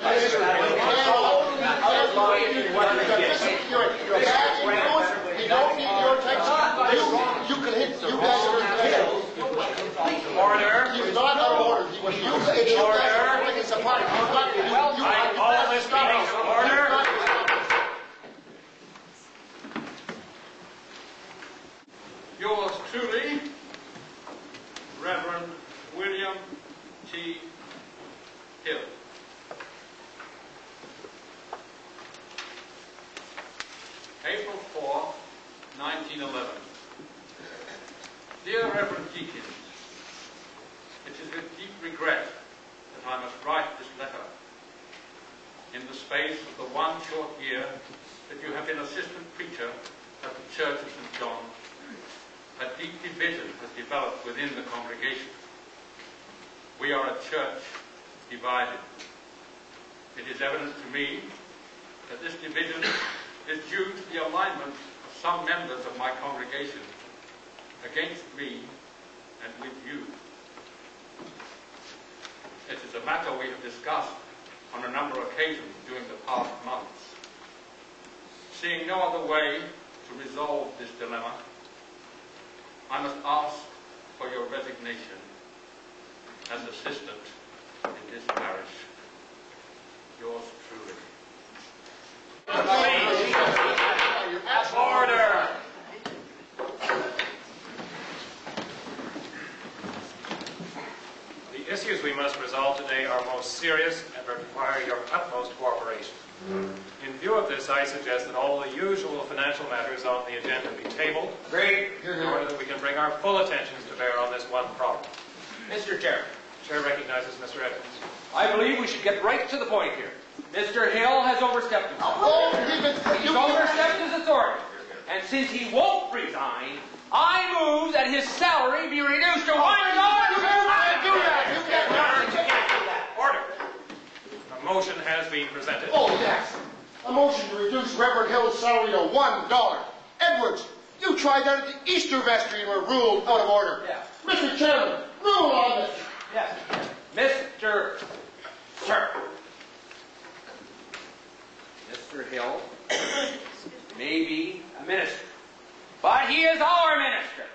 You can hit. You guys are order. He's not out of order. He was order. It's a party. I call this meeting to order. Yours truly, Reverend William T. Hill. April 4, 1911. Dear Reverend Deacons, it is with deep regret that I must write this letter. In the space of the 1 short year that you have been assistant preacher at the Church of St. John, a deep division has developed within the congregation. We are a church divided. It is evident to me that this division is due to the alignment of some members of my congregation against me and with you. It is a matter we have discussed on a number of occasions during the past months. Seeing no other way to resolve this dilemma, I must ask for your resignation as assistant in this parish. Yours truly. Order! The issues we must resolve today are most serious and require your utmost cooperation. In view of this, I suggest that all the usual financial matters on the agenda be tabled, in order that we can bring our full attentions to bear on this one problem. Mr. Chairman. Chair recognizes Mr. Evans. I believe we should get right to the point here. Mr. Hill has overstepped himself. He's overstepped his authority. And since he won't resign, I move that his salary be reduced to $1. You can't do that. You can't do that. Order. A motion has been presented. Oh, yes. A motion to reduce Reverend Hill's salary to $1. Edwards, you tried that at the Easter vestry and were ruled out of order. Yes. Mr. Chairman, rule on this. Yes. Mr. Hill may be a minister, but he is our minister.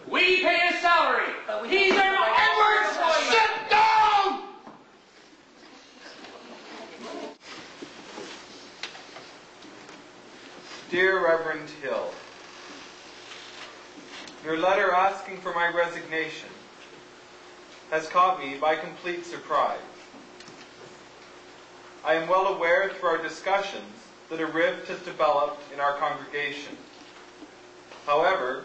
We pay his salary. He's our Edwards! Sit down! Dear Reverend Hill, your letter asking for my resignation has caught me by complete surprise. I am well aware through our discussions that a rift has developed in our congregation. However,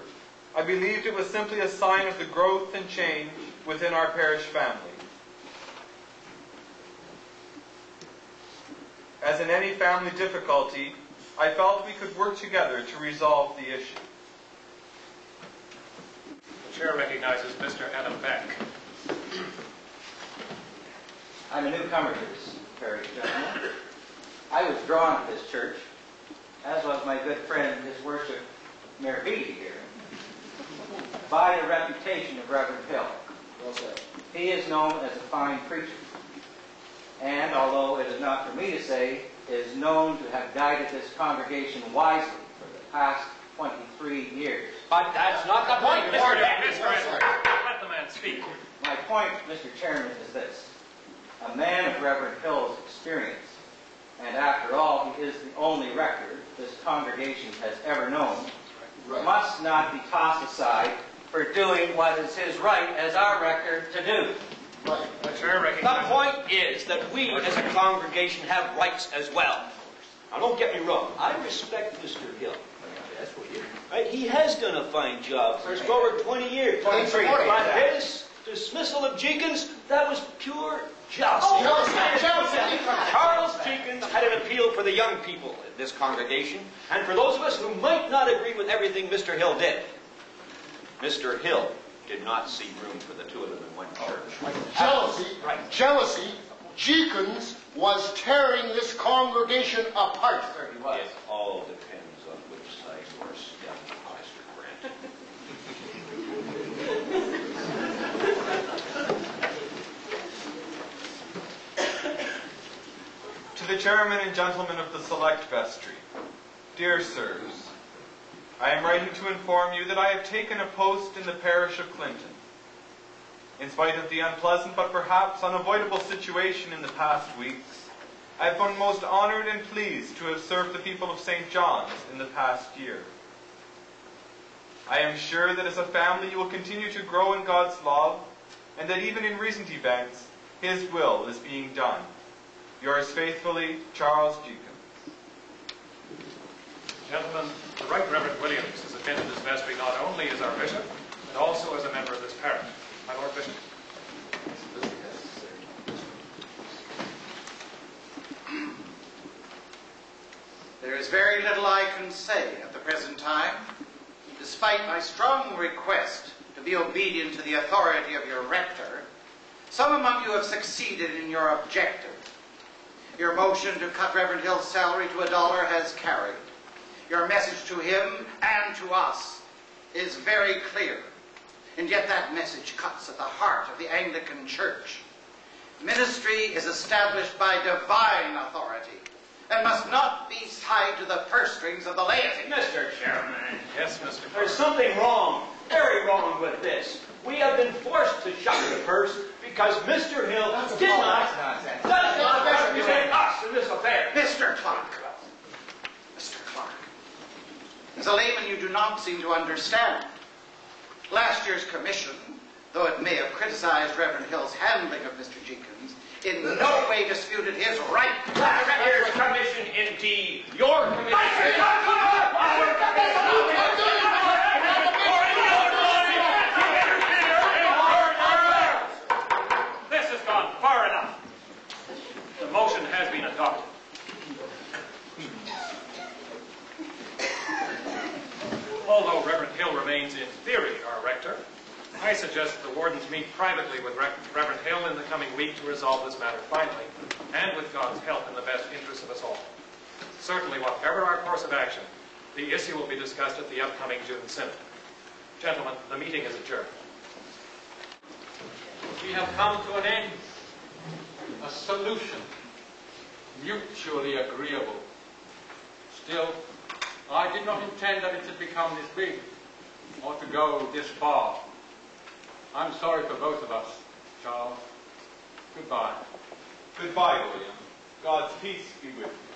I believed it was simply a sign of the growth and change within our parish family. As in any family difficulty, I felt we could work together to resolve the issue. The chair recognizes Mr. Adam Beck. I'm a newcomer to this parish, gentlemen. I was drawn to this church, as was my good friend, His Worship Mayor Beattie here, by the reputation of Reverend Hill. Well said. He is known as a fine preacher, and although it is not for me to say, is known to have guided this congregation wisely for the past 23 years. But that's not the point, Mr. Beck. Mr. Edwards, let the man speak. My point, Mr. Chairman, is this. A man of Reverend Hill's experience, and after all, he is the only record this congregation has ever known, must not be tossed aside for doing what is his right as our record to do. Right. The chair The recognizes... point is that we, as a congregation, have rights as well. Now, don't get me wrong. I respect Mr. Hill. That's what you... Right? He has done a fine job for over 20 years. 23. But his dismissal of Jenkins, that was pure jealousy. Jealousy. Charles Jenkins had an appeal for the young people in this congregation, and for those of us who might not agree with everything Mr. Hill did. Mr. Hill did not see room for the two of them in one church. Jealousy. Right. Jealousy. Jenkins was tearing this congregation apart. It all depends on which side you are stepping, Mr. Grant. To the chairman and gentlemen of the select vestry, dear sirs, I am writing to inform you that I have taken a post in the parish of Clinton. In spite of the unpleasant but perhaps unavoidable situation in the past weeks, I have been most honored and pleased to have served the people of St. John's in the past year. I am sure that as a family you will continue to grow in God's love, and that even in recent events, His will is being done. Yours faithfully, Charles Jenkins. Gentlemen, the Right Reverend Williams has attended this vestry not only as our bishop, but also as a member of this parish. My Lord Bishop. There is very little I can say at the present time, despite my strong request to be obedient to the authority of your rector. Some among you have succeeded in your objective. Your motion to cut Reverend Hill's salary to $1 has carried. Your message to him and to us is very clear, and yet that message cuts at the heart of the Anglican Church. Ministry is established by divine authority and must not be tied to the purse strings of the laity. Mr. Chairman. Yes, Mr. There's something wrong, very wrong with this. We have been forced to shut the purse because Mr. Hill did not represent us in this affair. Mr. Clark. As a layman, you do not seem to understand. Last year's commission, though it may have criticized Reverend Hill's handling of Mr. Jenkins, in no way disputed his right. Last year's commission, indeed. Your commission. This has gone far enough. The motion has been adopted. Although Reverend Hill remains in theory our rector, I suggest the wardens meet privately with Reverend Hill in the coming week to resolve this matter finally, and with God's help in the best interests of us all. Certainly, whatever our course of action, the issue will be discussed at the upcoming June Synod. Gentlemen, the meeting is adjourned. We have come to an end, a solution, mutually agreeable. Still, I did not intend that it had become this big, or to go this far. I'm sorry for both of us, Charles. Goodbye. Goodbye, William. God's peace be with you.